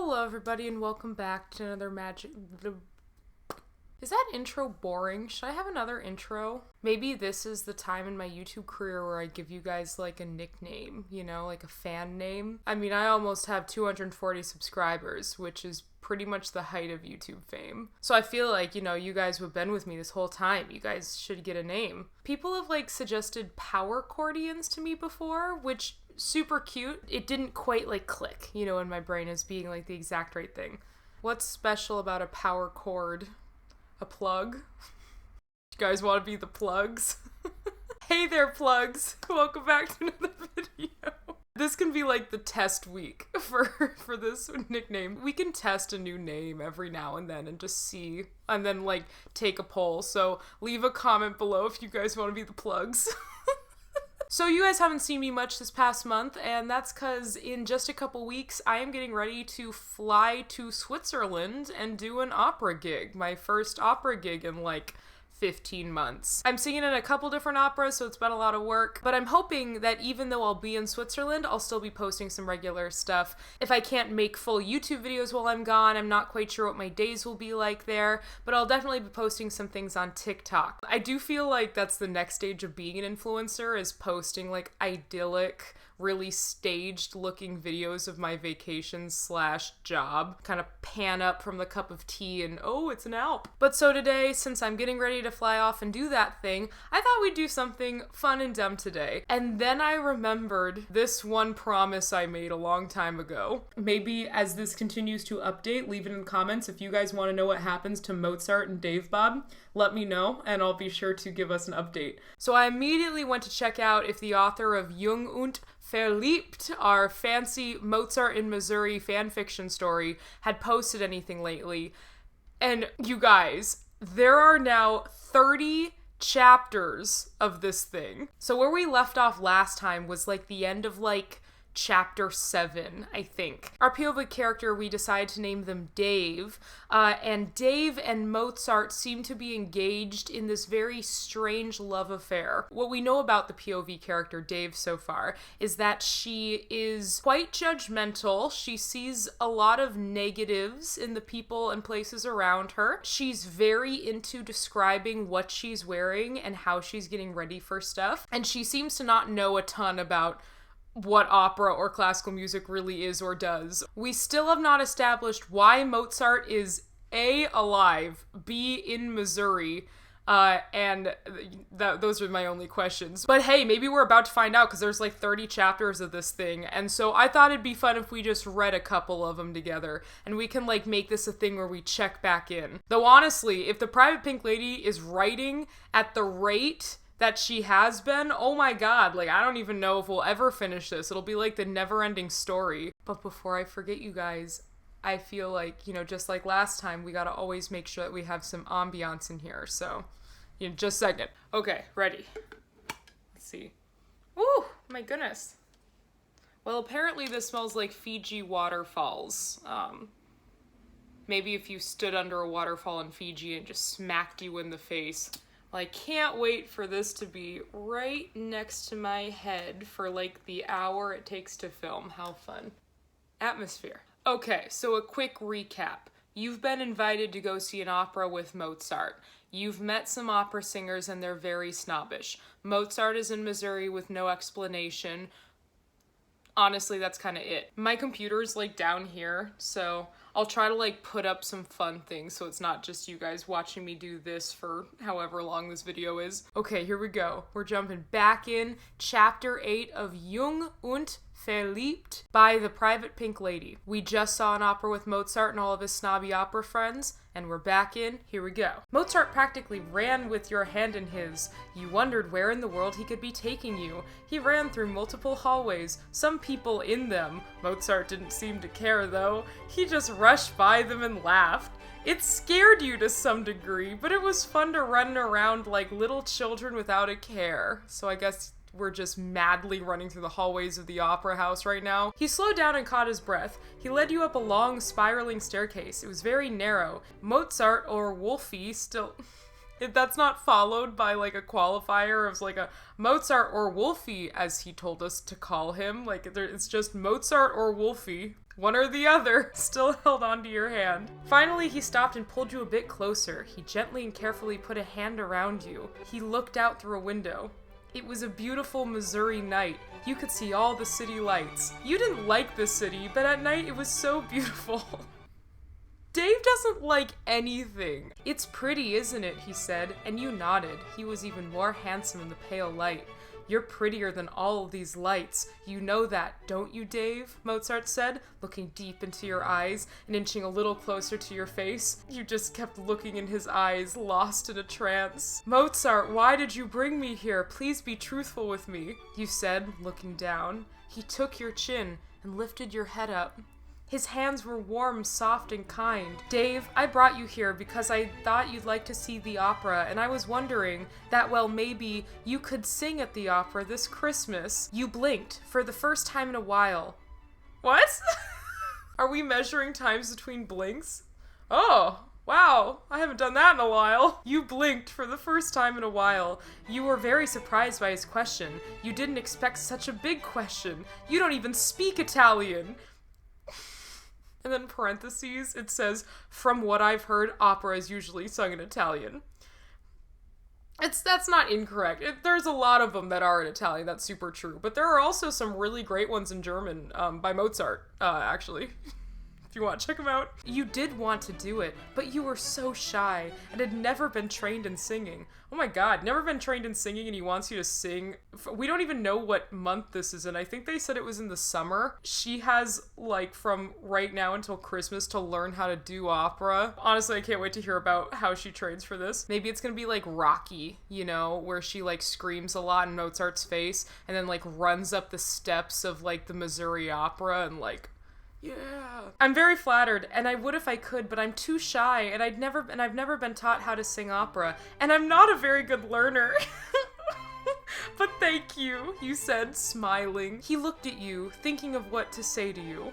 Hello everybody and welcome back to another Is that intro boring? Should I have another intro? Maybe this is the time in my YouTube career where I give you guys like a nickname, you know, like a fan name. I mean, I almost have 240 subscribers, which is pretty much the height of YouTube fame. So I feel like, you know, you guys who have been with me this whole time, you guys should get a name. People have like suggested PowerCordians to me before, which super cute. It didn't quite like click, you know, in my brain as being like the exact right thing. What's special about a power cord? A plug? You guys want to be the plugs? Hey there, plugs! Welcome back to another video. This can be like the test week for this nickname. We can test a new name every now and then and just see, and then like take a poll. So leave a comment below if you guys want to be the plugs. So you guys haven't seen me much this past month, and that's because in just a couple weeks, I am getting ready to fly to Switzerland and do an opera gig. My first opera gig in like 15 months. I'm singing in a couple different operas, so it's been a lot of work, but I'm hoping that even though I'll be in Switzerland, I'll still be posting some regular stuff. If I can't make full YouTube videos while I'm gone, I'm not quite sure what my days will be like there, but I'll definitely be posting some things on TikTok. I do feel like that's the next stage of being an influencer, is posting like idyllic, really staged looking videos of my vacation / job. Kind of pan up from the cup of tea and, oh, it's an Alp. But so today, since I'm getting ready to fly off and do that thing, I thought we'd do something fun and dumb today. And then I remembered this one promise I made a long time ago. Maybe as this continues to update, leave it in the comments if you guys want to know what happens to Mozart and Dave Bob. Let me know, and I'll be sure to give us an update. So I immediately went to check out if the author of Jung und Verliebt, our fancy Mozart in Missouri fanfiction story, had posted anything lately. And you guys, there are now 30 chapters of this thing. So where we left off last time was like the end of like chapter 7, I think. Our POV character, we decided to name them Dave, and Dave and Mozart seem to be engaged in this very strange love affair. What we know about the POV character Dave so far is that she is quite judgmental. She sees a lot of negatives in the people and places around her. She's very into describing what she's wearing and how she's getting ready for stuff, and she seems to not know a ton about what opera or classical music really is or does. We still have not established why Mozart is A, alive, B, in Missouri, and those are my only questions. But hey, maybe we're about to find out because there's like 30 chapters of this thing, and so I thought it'd be fun if we just read a couple of them together, and we can like make this a thing where we check back in. Though honestly, if the Private Pink Lady is writing at the rate that she has been, oh my god, like I don't even know if we'll ever finish this. It'll be like the never-ending story. But before I forget, you guys, I feel like, you know, just like last time, we gotta always make sure that we have some ambiance in here. So, you know, just a second. Okay, ready. Let's see. Woo, my goodness. Well, apparently this smells like Fiji waterfalls. Maybe if you stood under a waterfall in Fiji and just smacked you in the face. I can't wait for this to be right next to my head for like the hour it takes to film. How fun. Atmosphere. Okay, so a quick recap. You've been invited to go see an opera with Mozart. You've met some opera singers and they're very snobbish. Mozart is in Missouri with no explanation. Honestly, that's kind of it. My computer's like down here, so I'll try to like put up some fun things so it's not just you guys watching me do this for however long this video is. Okay, here we go. We're jumping back in chapter 8 of Jung und Verliebt by the Private Pink Lady. We just saw an opera with Mozart and all of his snobby opera friends, and we're back in. Here we go. Mozart practically ran with your hand in his. You wondered where in the world he could be taking you. He ran through multiple hallways, some people in them. Mozart didn't seem to care though. He just rushed by them and laughed. It scared you to some degree, but it was fun to run around like little children without a care. So I guess we're just madly running through the hallways of the opera house right now. He slowed down and caught his breath. He led you up a long, spiraling staircase. It was very narrow. Mozart, or Wolfie, still... If that's not followed by like a qualifier of like a Mozart or Wolfie, as he told us to call him, like it's just Mozart or Wolfie. One or the other. Still held onto your hand. Finally, he stopped and pulled you a bit closer. He gently and carefully put a hand around you. He looked out through a window. It was a beautiful Missouri night. You could see all the city lights. You didn't like the city, but at night it was so beautiful. Dave doesn't like anything. It's pretty, isn't it? He said, and you nodded. He was even more handsome in the pale light. You're prettier than all of these lights. You know that, don't you, Dave? Mozart said, looking deep into your eyes and inching a little closer to your face. You just kept looking in his eyes, lost in a trance. Mozart, why did you bring me here? Please be truthful with me, you said, looking down. He took your chin and lifted your head up. His hands were warm, soft, and kind. Dave, I brought you here because I thought you'd like to see the opera, and I was wondering that, well, maybe you could sing at the opera this Christmas. You blinked for the first time in a while. What? Are we measuring times between blinks? Oh, wow, I haven't done that in a while. You blinked for the first time in a while. You were very surprised by his question. You didn't expect such a big question. You don't even speak Italian. And then parentheses, it says, from what I've heard, opera is usually sung in Italian. That's not incorrect. There's a lot of them that are in Italian, that's super true. But there are also some really great ones in German, by Mozart, actually. If you want to check them out. You did want to do it, but you were so shy and had never been trained in singing. Oh my god, never been trained in singing and he wants you to sing. We don't even know what month this is in. I think they said it was in the summer. She has, like, from right now until Christmas to learn how to do opera. Honestly, I can't wait to hear about how she trains for this. Maybe it's gonna be like Rocky, you know, where she, like, screams a lot in Mozart's face and then, like, runs up the steps of, like, the Missouri Opera and, like, yeah. I'm very flattered, and I would if I could, but I'm too shy, and I've never been taught how to sing opera, and I'm not a very good learner. But thank you, you said, smiling. He looked at you, thinking of what to say to you.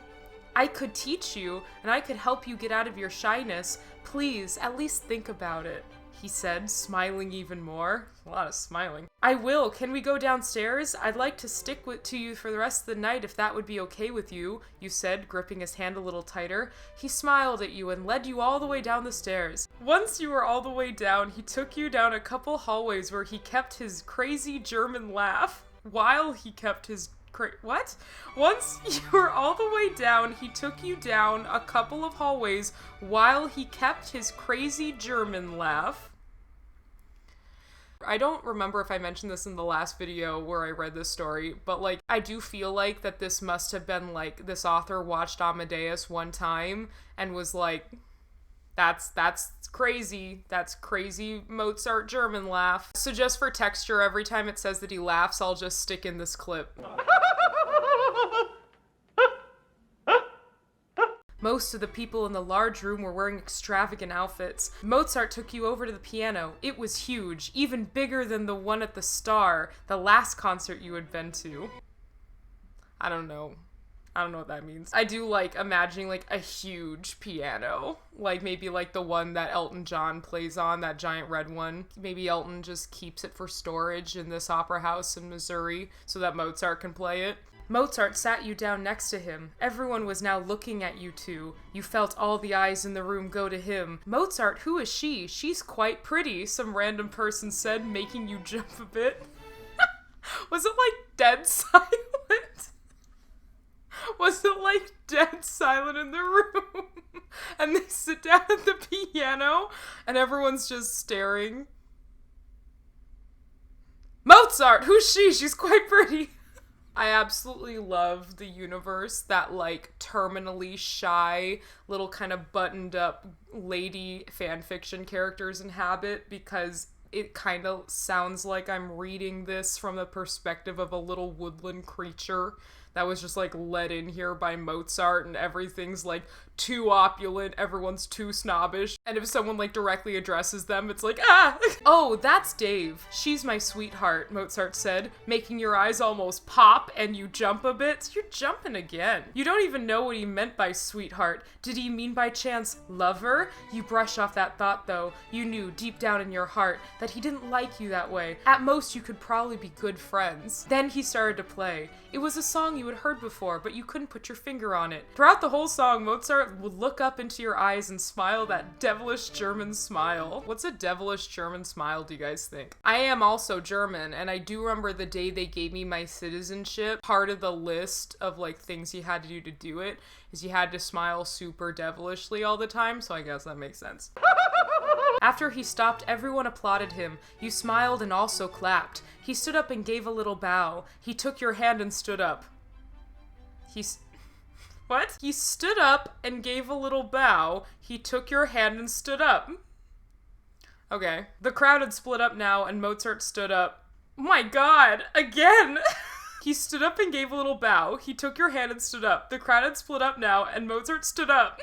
I could teach you, and I could help you get out of your shyness. Please, at least think about it, he said, smiling even more. A lot of smiling. I will. Can we go downstairs? I'd like to stick to you for the rest of the night if that would be okay with you, you said, gripping his hand a little tighter. He smiled at you and led you all the way down the stairs. Once you were all the way down, he took you down a couple hallways where he kept his crazy German laugh while he kept his what? Once you were all the way down, he took you down a couple of hallways while he kept his crazy German laugh. I don't remember if I mentioned this in the last video where I read this story, but, like, I do feel like that this must have been, like, this author watched Amadeus one time and was like, that's crazy. That's crazy Mozart German laugh. So just for texture, every time it says that he laughs, I'll just stick in this clip. Most of the people in the large room were wearing extravagant outfits. Mozart took you over to the piano. It was huge, even bigger than the one at the Star, the last concert you had been to. I don't know what that means. I do like imagining, like, a huge piano. Like, maybe like the one that Elton John plays on, that giant red one. Maybe Elton just keeps it for storage in this opera house in Missouri so that Mozart can play it. Mozart sat you down next to him. Everyone was now looking at you two. You felt all the eyes in the room go to him. Mozart, who is she? She's quite pretty, some random person said, making you jump a bit. Was it, like, dead silent? Was it, like, dead silent in the room? And they sit down at the piano, and everyone's just staring. Mozart, who's she? She's quite pretty. I absolutely love the universe that, like, terminally shy, little kind of buttoned up lady fanfiction characters inhabit, because it kind of sounds like I'm reading this from the perspective of a little woodland creature that was just, like, let in here by Mozart, and everything's, like, too opulent, everyone's too snobbish, and if someone, like, directly addresses them, it's like, ah! Oh, that's Dave. She's my sweetheart, Mozart said, making your eyes almost pop and you jump a bit. You're jumping again. You don't even know what he meant by sweetheart. Did he mean by chance lover? You brush off that thought, though. You knew, deep down in your heart, that he didn't like you that way. At most, you could probably be good friends. Then he started to play. It was a song you had heard before, but you couldn't put your finger on it. Throughout the whole song, Mozart would look up into your eyes and smile that devilish German smile. What's a devilish German smile, do you guys think? I am also German, and I do remember the day they gave me my citizenship. Part of the list of like things you had to do it is you had to smile super devilishly all the time, so I guess that makes sense. After he stopped, everyone applauded him. You smiled and also clapped. He stood up and gave a little bow. He took your hand and stood up. What? He stood up and gave a little bow. He took your hand and stood up. Okay. The crowd had split up now, and Mozart stood up. Oh my god! Again! He stood up and gave a little bow. He took your hand and stood up. The crowd had split up now, and Mozart stood up.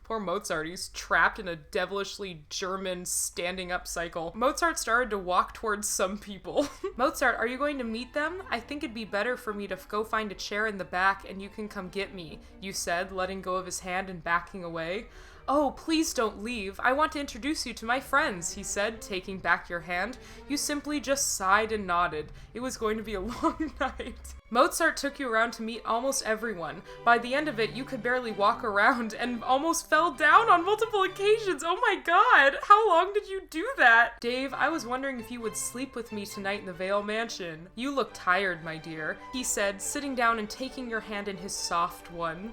Poor Mozart, he's trapped in a devilishly German standing up cycle. Mozart started to walk towards some people. Mozart, are you going to meet them? I think it'd be better for me to go find a chair in the back and you can come get me, you said, letting go of his hand and backing away. Oh, please don't leave. I want to introduce you to my friends, he said, taking back your hand. You simply just sighed and nodded. It was going to be a long night. Mozart took you around to meet almost everyone. By the end of it, you could barely walk around and almost fell down on multiple occasions. Oh my god, how long did you do that? Dave, I was wondering if you would sleep with me tonight in the Vale Mansion. You look tired, my dear, he said, sitting down and taking your hand in his soft one.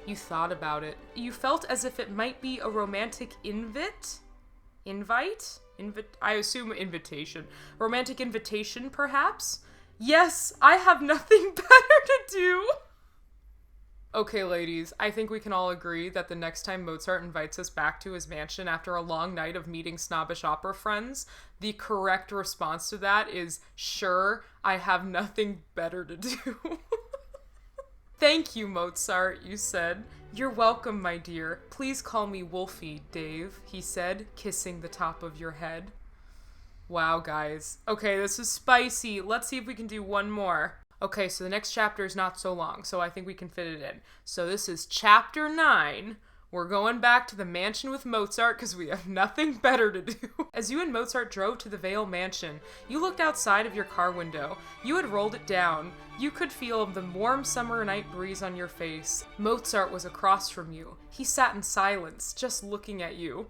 You thought about it. You felt as if it might be a romantic invite? I assume invitation. Romantic invitation, perhaps? Yes, I have nothing better to do. Okay, ladies, I think we can all agree that the next time Mozart invites us back to his mansion after a long night of meeting snobbish opera friends, the correct response to that is, sure, I have nothing better to do. Thank you, Mozart, you said. You're welcome, my dear. Please call me Wolfie, Dave, he said, kissing the top of your head. Wow, guys. Okay, this is spicy. Let's see if we can do one more. Okay, so the next chapter is not so long, so I think we can fit it in. So this is chapter 9. We're going back to the mansion with Mozart because we have nothing better to do. As you and Mozart drove to the Vale Mansion, you looked outside of your car window. You had rolled it down. You could feel the warm summer night breeze on your face. Mozart was across from you. He sat in silence, just looking at you.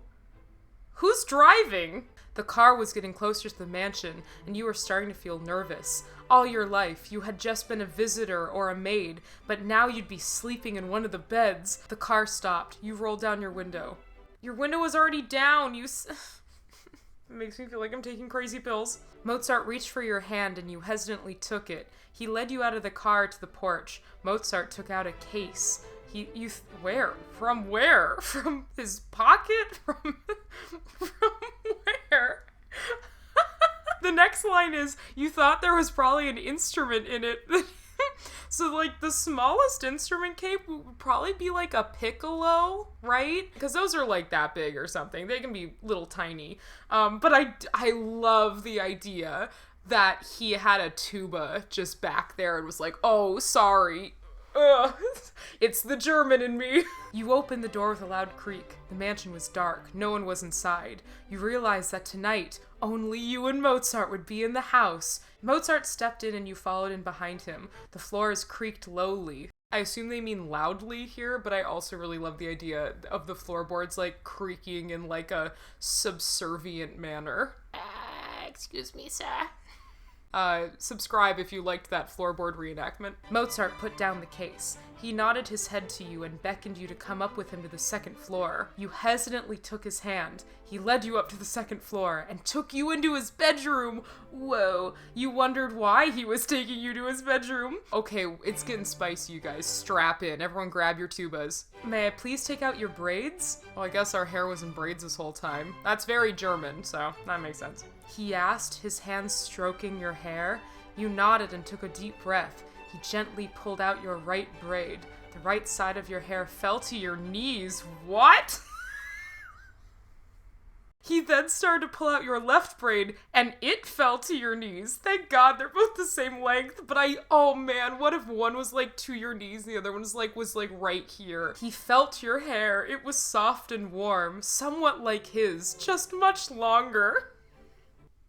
Who's driving? The car was getting closer to the mansion, and you were starting to feel nervous. All your life, you had just been a visitor or a maid, but now you'd be sleeping in one of the beds. The car stopped. You rolled down your window. Your window was already down. It makes me feel like I'm taking crazy pills. Mozart reached for your hand, and you hesitantly took it. He led you out of the car to the porch. Mozart took out a case. Where? From where? From his pocket? From where? The next line is, you thought there was probably an instrument in it. So, like, the smallest instrument cape would probably be, like, a piccolo, right? Because those are, like, that big or something. They can be little tiny. But I love the idea that he had a tuba just back there and was like, oh, sorry. Ugh, it's the German in me. You opened the door with a loud creak. The mansion was dark. No one was inside. You realized that tonight, only you and Mozart would be in the house. Mozart stepped in and you followed in behind him. The floors creaked lowly. I assume they mean loudly here, but I also really love the idea of the floorboards, like, creaking in, like, a subservient manner. Excuse me, sir. Subscribe if you liked that floorboard reenactment. Mozart put down the case. He nodded his head to you and beckoned you to come up with him to the second floor. You hesitantly took his hand. He led you up to the second floor and took you into his bedroom. Whoa. You wondered why he was taking you to his bedroom. Okay, it's getting spicy, you guys. Strap in. Everyone grab your tubas. May I please take out your braids? Well, I guess our hair was in braids this whole time. That's very German, so that makes sense. He asked, his hands stroking your hair. You nodded and took a deep breath. He gently pulled out your right braid. The right side of your hair fell to your knees. What? He then started to pull out your left braid, and it fell to your knees. Thank God they're both the same length, but oh man, what if one was like to your knees and the other one was like right here? He felt your hair. It was soft and warm, somewhat like his, just much longer.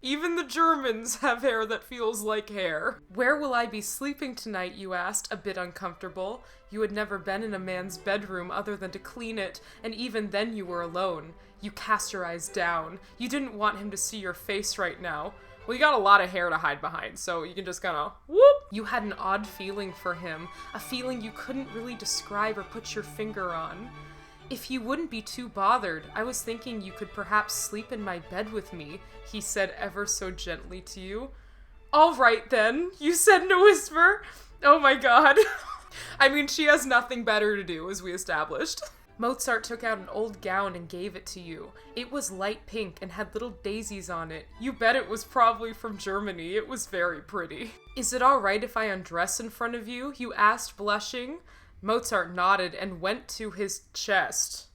Even the Germans have hair that feels like hair. Where will I be sleeping tonight, you asked, a bit uncomfortable. You had never been in a man's bedroom other than to clean it, and even then you were alone. You cast your eyes down. You didn't want him to see your face right now. Well, you got a lot of hair to hide behind, so you can just kind of whoop. You had an odd feeling for him, a feeling you couldn't really describe or put your finger on. If you wouldn't be too bothered, I was thinking you could perhaps sleep in my bed with me, he said ever so gently to you. All right then, you said in a whisper. Oh my god. I mean, she has nothing better to do, as we established. Mozart took out an old gown and gave it to you. It was light pink and had little daisies on it. You bet it was probably from Germany. It was very pretty. Is it all right if I undress in front of you? You asked, blushing. Mozart nodded and went to his chest.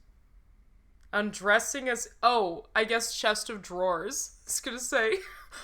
Undressing as... Oh, I guess chest of drawers. I was gonna say...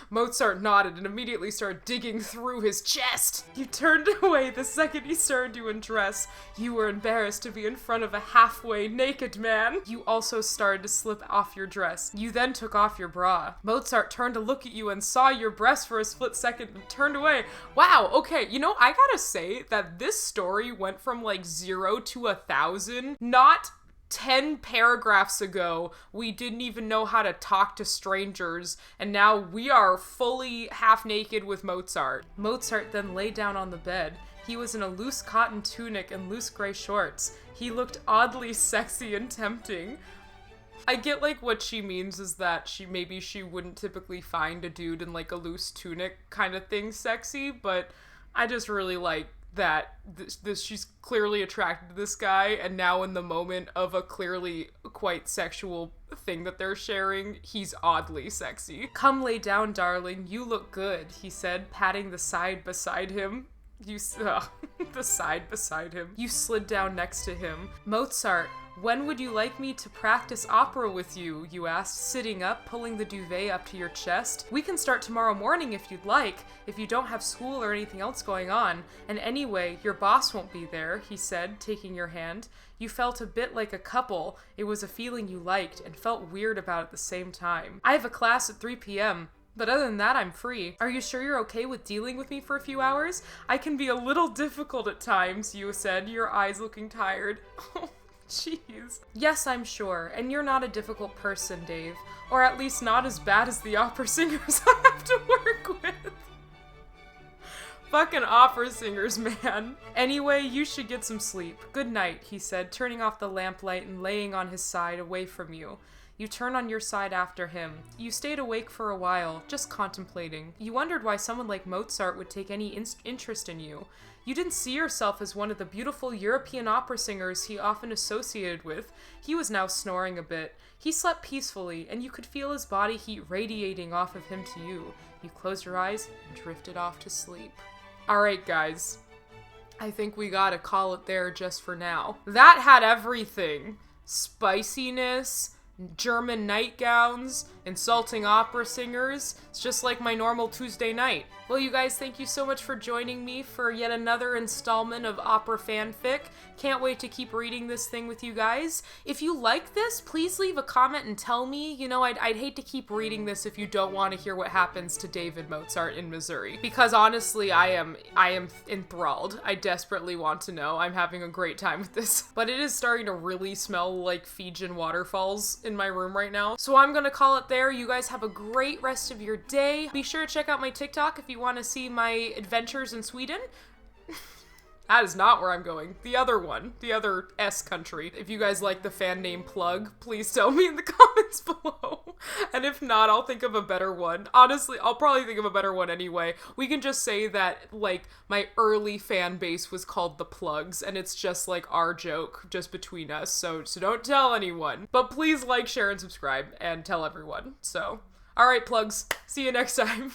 Mozart nodded and immediately started digging through his chest. You turned away the second he started to undress. You were embarrassed to be in front of a halfway naked man. You also started to slip off your dress. You then took off your bra. Mozart turned to look at you and saw your breast for a split second and turned away. Wow, okay, you know, I gotta say that this story went from like 0 to 1,000. Not 10 paragraphs ago, we didn't even know how to talk to strangers, and now we are fully half naked with Mozart. Mozart then lay down on the bed. He was in a loose cotton tunic and loose gray shorts. He looked oddly sexy and tempting. I get like what she means is that she wouldn't typically find a dude in like a loose tunic kind of thing sexy, but I just really like that she's clearly attracted to this guy, and now in the moment of a clearly quite sexual thing that they're sharing, he's oddly sexy. Come lay down, darling. You look good, he said, patting the side beside him. The side beside him. You slid down next to him. Mozart, when would you like me to practice opera with you? You asked, sitting up, pulling the duvet up to your chest. We can start tomorrow morning if you'd like, if you don't have school or anything else going on. And anyway, your boss won't be there, he said, taking your hand. You felt a bit like a couple. It was a feeling you liked and felt weird about at the same time. I have a class at 3 p.m., but other than that, I'm free. Are you sure you're okay with dealing with me for a few hours? I can be a little difficult at times, you said, your eyes looking tired. Jeez. Yes, I'm sure, and you're not a difficult person, Dave. Or at least not as bad as the opera singers I have to work with. Fucking opera singers, man. Anyway, you should get some sleep. Good night, he said, turning off the lamplight and laying on his side away from you. You turned on your side after him. You stayed awake for a while, just contemplating. You wondered why someone like Mozart would take any interest in you. You didn't see yourself as one of the beautiful European opera singers he often associated with. He was now snoring a bit. He slept peacefully, and you could feel his body heat radiating off of him to you. You closed your eyes and drifted off to sleep. Alright, guys. I think we gotta call it there just for now. That had everything. Spiciness, German nightgowns, insulting opera singers. It's just like my normal Tuesday night. Well, you guys, thank you so much for joining me for yet another installment of opera fanfic. Can't wait to keep reading this thing with you guys. If you like this, please leave a comment and tell me. You know, I'd hate to keep reading this if you don't want to hear what happens to David Mozart in Missouri. Because honestly, I am enthralled. I desperately want to know. I'm having a great time with this. But it is starting to really smell like Fijian waterfalls in my room right now. So I'm gonna call it there. You guys have a great rest of your day. Be sure to check out my TikTok if you want to see my adventures in Sweden. That is not where I'm going. The other one. The other S country. If you guys like the fan name plug, please tell me in the comments below. And if not, I'll think of a better one. Honestly, I'll probably think of a better one anyway. We can just say that, like, my early fan base was called the Plugs, and it's just, like, our joke, just between us. So don't tell anyone. But please like, share, and subscribe, and tell everyone. So, alright, Plugs. See you next time.